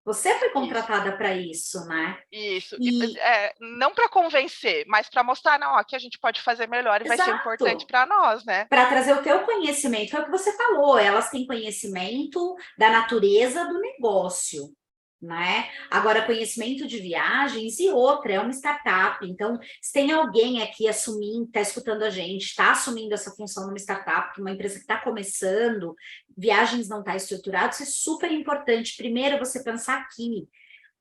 B: Você foi
C: Isso.
B: contratada para isso, né?
C: Isso, e
B: E
C: não para convencer, mas para mostrar, não, aqui a gente pode fazer melhor e vai ser importante
B: exato.
C: para nós, né?
B: Para trazer o teu conhecimento, é o que você falou, elas têm conhecimento da natureza do negócio, né? Agora, conhecimento de viagens e outra, é uma startup. Então, se tem alguém aqui assumindo, está escutando a gente, está assumindo essa função numa startup, uma empresa que está começando, viagens não está estruturado, isso é super importante. Primeiro, você pensar aqui.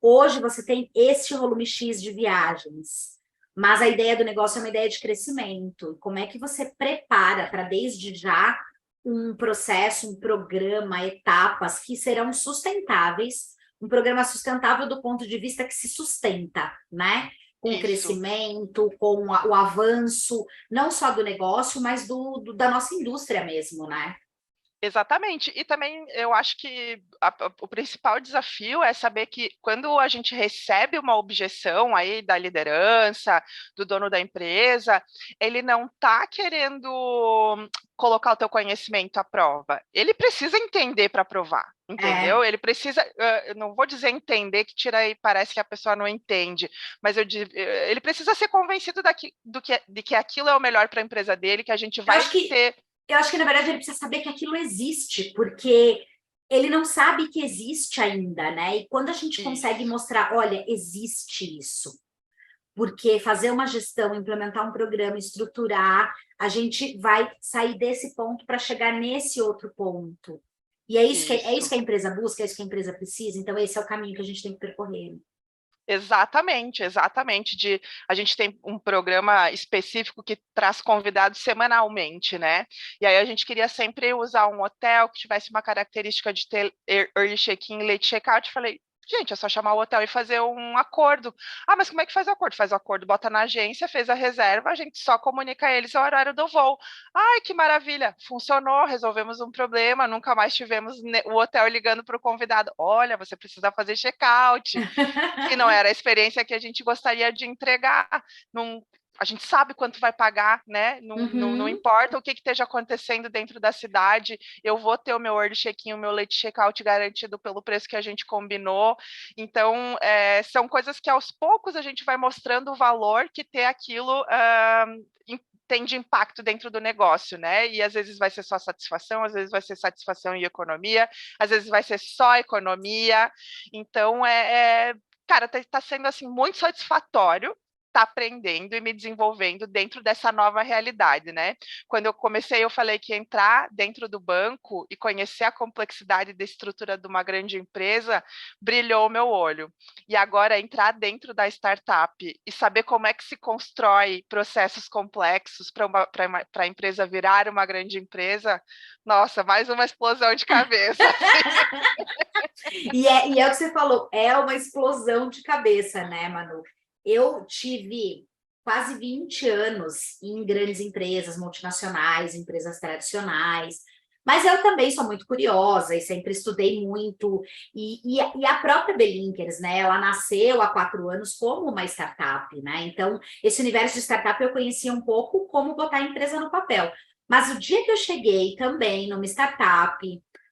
B: Hoje você tem este volume X de viagens, mas a ideia do negócio é uma ideia de crescimento. Como é que você prepara para, desde já, um processo, um programa, etapas que serão sustentáveis, um programa sustentável do ponto de vista que se sustenta, né? Com o
C: Isso.
B: crescimento, com o avanço, não só do negócio, mas da nossa indústria mesmo, né?
C: Exatamente. E também eu acho que o principal desafio é saber que quando a gente recebe uma objeção aí da liderança, do dono da empresa, ele não está querendo colocar o teu conhecimento à prova. Ele precisa entender para provar,
B: É,
C: entendeu? Ele precisa, eu não vou dizer entender, que tira aí, parece que a pessoa não entende, mas ele precisa ser convencido de que aquilo é o melhor para a empresa dele, que a gente
B: eu
C: vai
B: acho que
C: ter.
B: Eu acho que, na verdade, ele precisa saber que aquilo existe, porque ele não sabe que existe ainda, né? E quando a gente consegue
C: Isso.
B: mostrar, olha, existe isso, porque fazer uma gestão, implementar um programa, estruturar, a gente vai sair desse ponto para chegar nesse outro ponto. E é isso
C: Isso.
B: que a empresa busca, é isso que a empresa precisa, então esse é o caminho que a gente tem que percorrer.
C: Exatamente, exatamente. A gente tem um programa específico que traz convidados semanalmente, né? E aí a gente queria sempre usar um hotel que tivesse uma característica de ter early check-in, late check-out. Falei, gente, é só chamar o hotel e fazer um acordo. Ah, mas como é que faz o acordo? Faz o acordo, bota na agência, fez a reserva, a gente só comunica a eles o horário do voo. Ai, que maravilha! Funcionou, resolvemos um problema, nunca mais tivemos o hotel ligando para o convidado. Olha, você precisa fazer check-out. Que não era a experiência que a gente gostaria de entregar. Não, a gente sabe quanto vai pagar, né? Não
B: Uhum.
C: importa o que esteja acontecendo dentro da cidade, eu vou ter o meu early check-in, o meu late check-out garantido pelo preço que a gente combinou. Então, são coisas que aos poucos a gente vai mostrando o valor que ter aquilo tem de impacto dentro do negócio, né? E às vezes vai ser só satisfação, às vezes vai ser satisfação e economia, às vezes vai ser só economia. Então, cara, tá sendo assim muito satisfatório estar aprendendo e me desenvolvendo dentro dessa nova realidade, né? Quando eu comecei, eu falei que entrar dentro do banco e conhecer a complexidade da estrutura de uma grande empresa brilhou o meu olho. E agora entrar dentro da startup e saber como é que se constrói processos complexos para a empresa virar uma grande empresa, nossa, mais uma explosão de cabeça.
B: E é o que você falou, é uma explosão de cabeça, né, Manu? Eu tive quase 20 anos em grandes empresas multinacionais, empresas tradicionais, mas eu também sou muito curiosa e sempre estudei muito. E a própria Belinkers, né? Ela nasceu há 4 anos como uma startup, né? Então, esse universo de startup eu conhecia um pouco como botar a empresa no papel. Mas o dia que eu cheguei também numa startup,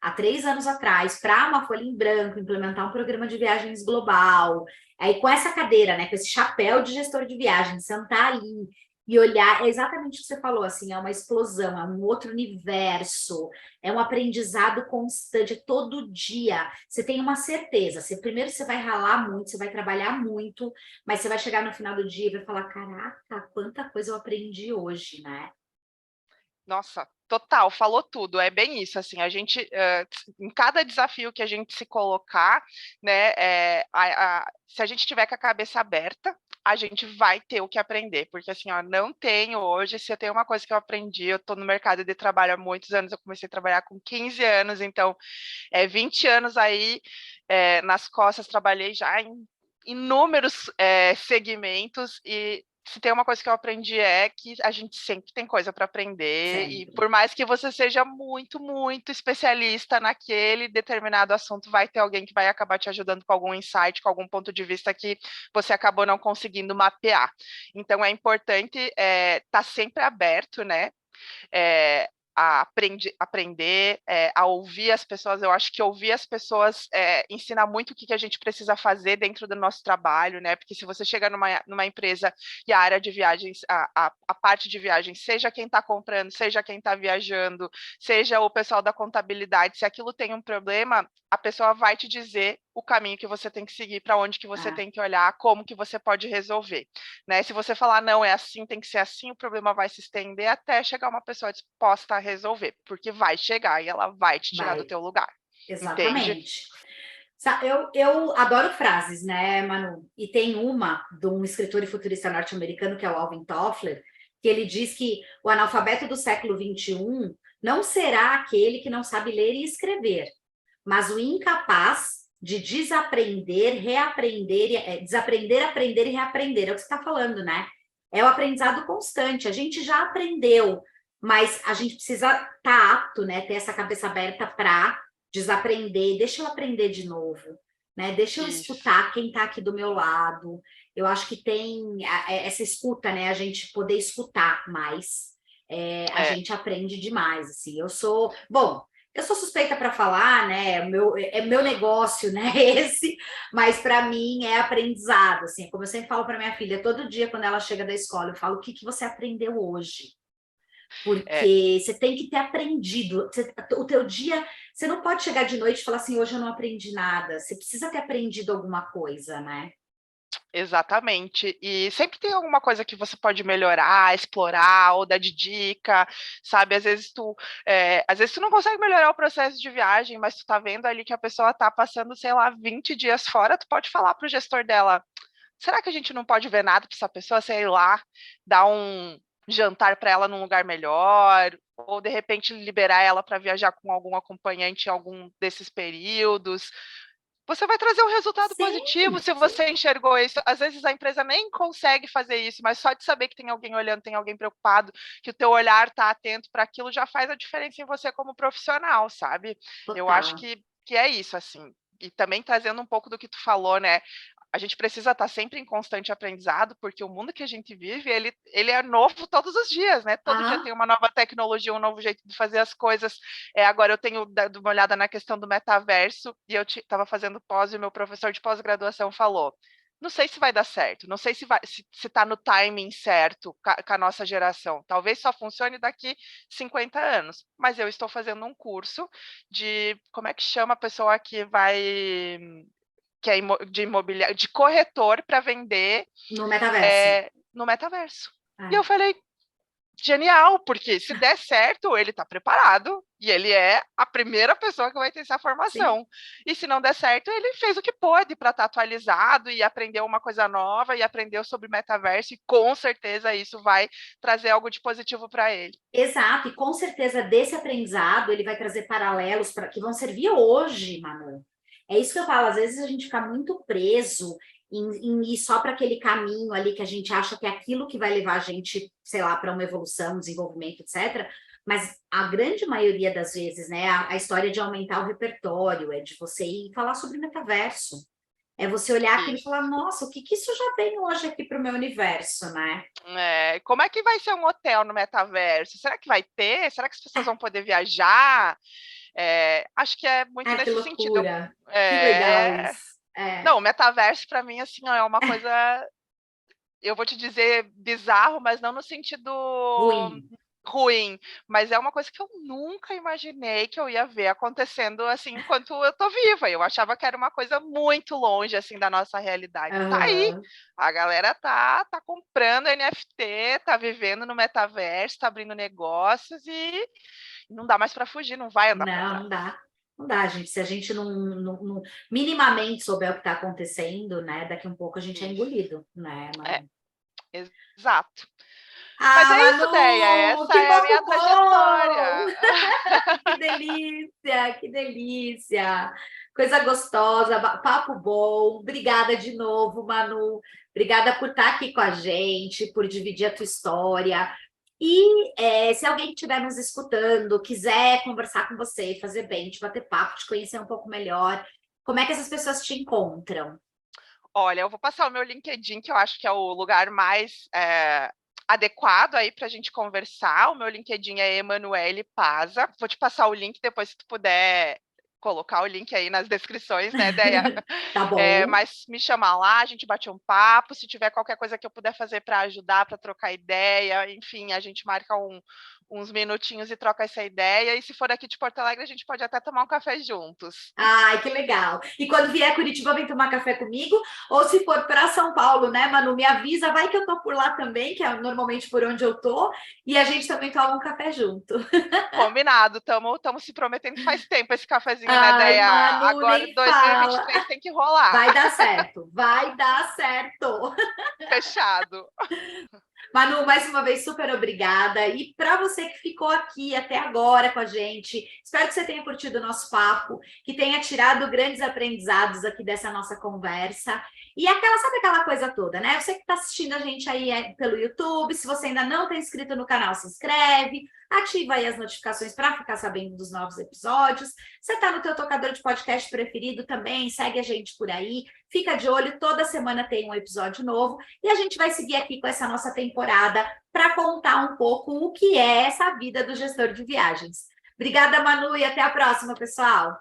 B: há 3 anos atrás, para uma folha em branco, implementar um programa de viagens global, aí com essa cadeira, né, com esse chapéu de gestor de viagem, sentar ali e olhar, é exatamente o que você falou, assim, é uma explosão, é um outro universo, é um aprendizado constante, todo dia. Você tem uma certeza, primeiro você vai ralar muito, você vai trabalhar muito, mas você vai chegar no final do dia e vai falar, caraca, quanta coisa eu aprendi hoje, né?
C: Nossa, total, falou tudo. É bem isso, assim, a gente, em cada desafio que a gente se colocar, né, se a gente tiver com a cabeça aberta, a gente vai ter o que aprender, porque assim, ó, não tenho hoje, se eu tenho uma coisa que eu aprendi, eu estou no mercado de trabalho há muitos anos, eu comecei a trabalhar com 15 anos, então, 20 anos aí, nas costas, trabalhei já em inúmeros segmentos e se tem uma coisa que eu aprendi é que a gente sempre tem coisa para aprender e por mais que você seja muito, muito especialista naquele determinado assunto, vai ter alguém que vai acabar te ajudando com algum insight, com algum ponto de vista que você acabou não conseguindo mapear. Então, é importante estar sempre aberto, né? A aprender, a ouvir as pessoas. Eu acho que ouvir as pessoas ensina muito o que a gente precisa fazer dentro do nosso trabalho, né? Porque se você chega numa empresa e a área de viagens, a parte de viagens, seja quem está comprando, seja quem está viajando, seja o pessoal da contabilidade, se aquilo tem um problema, a pessoa vai te dizer o caminho que você tem que seguir, para onde que você tem que olhar, como que você pode resolver, né? Se você falar, não, é assim, tem que ser assim, o problema vai se estender até chegar uma pessoa disposta a resolver, porque vai chegar e ela vai te tirar do teu lugar.
B: Exatamente.
C: Entende?
B: Eu adoro frases, né, Manu? E tem uma de um escritor e futurista norte-americano, que é o Alvin Toffler, que ele diz que o analfabeto do século XXI não será aquele que não sabe ler e escrever, mas o incapaz de desaprender, reaprender, desaprender, aprender e reaprender. É o que você está falando, né? É o aprendizado constante. A gente já aprendeu, mas a gente precisa estar apto, né? Ter essa cabeça aberta para desaprender. Deixa eu aprender de novo, né? Deixa eu escutar quem está aqui do meu lado. Eu acho que tem essa escuta, né? A gente poder escutar mais. A gente aprende demais, assim. Eu sou suspeita para falar, né? Meu negócio, né? Esse, mas para mim é aprendizado, assim. Como eu sempre falo para minha filha, todo dia quando ela chega da escola, eu falo: o que você aprendeu hoje? Porque você tem que ter aprendido. O teu dia, você não pode chegar de noite e falar assim: hoje eu não aprendi nada. Você precisa ter aprendido alguma coisa, né?
C: Exatamente. E sempre tem alguma coisa que você pode melhorar, explorar ou dar de dica, sabe? Às vezes tu não consegue melhorar o processo de viagem, mas tu tá vendo ali que a pessoa tá passando, sei lá, 20 dias fora, tu pode falar pro gestor dela: será que a gente não pode ver nada para essa pessoa, sei lá, dar um jantar para ela num lugar melhor, ou de repente liberar ela para viajar com algum acompanhante em algum desses períodos? Você vai trazer um resultado positivo se você enxergou isso. Às vezes a empresa nem consegue fazer isso, mas só de saber que tem alguém olhando, tem alguém preocupado, que o teu olhar está atento para aquilo, já faz a diferença em você como profissional, sabe?
B: Total.
C: Eu acho que é isso, assim. E também trazendo um pouco do que tu falou, né? A gente precisa estar sempre em constante aprendizado, porque o mundo que a gente vive, ele é novo todos os dias, né? Todo dia tem uma nova tecnologia, um novo jeito de fazer as coisas. Agora eu tenho dado uma olhada na questão do metaverso, e eu estava fazendo pós, e o meu professor de pós-graduação falou: não sei se vai dar certo, não sei se está no timing certo com a nossa geração. Talvez só funcione daqui 50 anos, mas eu estou fazendo um curso de, como é que chama a pessoa que vai... que é de imobiliário, de corretor para vender
B: no metaverso.
C: No metaverso. E eu falei: genial, porque se der certo, ele está preparado e ele é a primeira pessoa que vai ter essa formação. Sim. E se não der certo, ele fez o que pôde para estar atualizado e aprendeu uma coisa nova e aprendeu sobre metaverso, e com certeza isso vai trazer algo de positivo para ele.
B: Exato, e com certeza desse aprendizado ele vai trazer paralelos que vão servir hoje, Manu. É isso que eu falo, às vezes a gente fica muito preso em ir só para aquele caminho ali que a gente acha que é aquilo que vai levar a gente, sei lá, para uma evolução, desenvolvimento, etc. Mas a grande maioria das vezes, né, a história de aumentar o repertório, é de você ir falar sobre metaverso. É você olhar aquilo e falar: nossa, o que isso já tem hoje aqui para o meu universo, né?
C: Como é que vai ser um hotel no metaverso? Será que vai ter? Será que as pessoas vão poder viajar? Acho que é muito
B: Que
C: nesse sentido.
B: loucura. Que legal isso.
C: Não, o metaverso para mim assim é uma coisa, eu vou te dizer, bizarro, mas não no sentido ruim, mas é uma coisa que eu nunca imaginei que eu ia ver acontecendo assim enquanto eu tô viva. Eu achava que era uma coisa muito longe assim da nossa realidade. Tá aí, a galera tá comprando NFT, tá vivendo no metaverso, tá abrindo negócios e não dá mais para fugir, não vai andar para trás.
B: Não dá. Não dá, gente. Se a gente não minimamente souber o que está acontecendo, né? Daqui um pouco a gente é engolido, né, Manu?
C: Exato. Mas é isso, Deia. Essa é a minha trajetória.
B: Que delícia, que delícia. Coisa gostosa, papo bom. Obrigada de novo, Manu. Obrigada por estar aqui com a gente, por dividir a tua história. E se alguém estiver nos escutando, quiser conversar com você, fazer bem, te bater papo, te conhecer um pouco melhor, como é que essas pessoas te encontram?
C: Olha, eu vou passar o meu LinkedIn, que eu acho que é o lugar mais adequado aí para a gente conversar. O meu LinkedIn é Emanuele Paza. Vou te passar o link depois, se tu puder colocar o link aí nas descrições, né, Deia?
B: Tá bom.
C: Mas me chama lá, a gente bate um papo. Se tiver qualquer coisa que eu puder fazer para ajudar, para trocar ideia, enfim, a gente marca uns minutinhos e troca essa ideia. E se for aqui de Porto Alegre, a gente pode até tomar um café juntos.
B: Ai, que legal. E quando vier a Curitiba, vem tomar café comigo. Ou se for para São Paulo, né, Manu, me avisa, vai que eu tô por lá também, que é normalmente por onde eu tô, e a gente também toma um café junto.
C: Combinado, estamos se prometendo faz tempo esse cafezinho, né,
B: Ai,
C: Deia?
B: Manu,
C: Agora
B: nem
C: 2023
B: fala.
C: tem que rolar.
B: Vai dar certo, vai dar certo.
C: Fechado.
B: Manu, mais uma vez, super obrigada. E para você que ficou aqui até agora com a gente, espero que você tenha curtido o nosso papo, que tenha tirado grandes aprendizados aqui dessa nossa conversa. E sabe aquela coisa toda, né? Você que está assistindo a gente aí pelo YouTube, se você ainda não está inscrito no canal, se inscreve, ativa aí as notificações para ficar sabendo dos novos episódios. Você está no teu tocador de podcast preferido também, segue a gente por aí, fica de olho, toda semana tem um episódio novo e a gente vai seguir aqui com essa nossa temporada para contar um pouco o que é essa vida do gestor de viagens. Obrigada, Manu, e até a próxima, pessoal!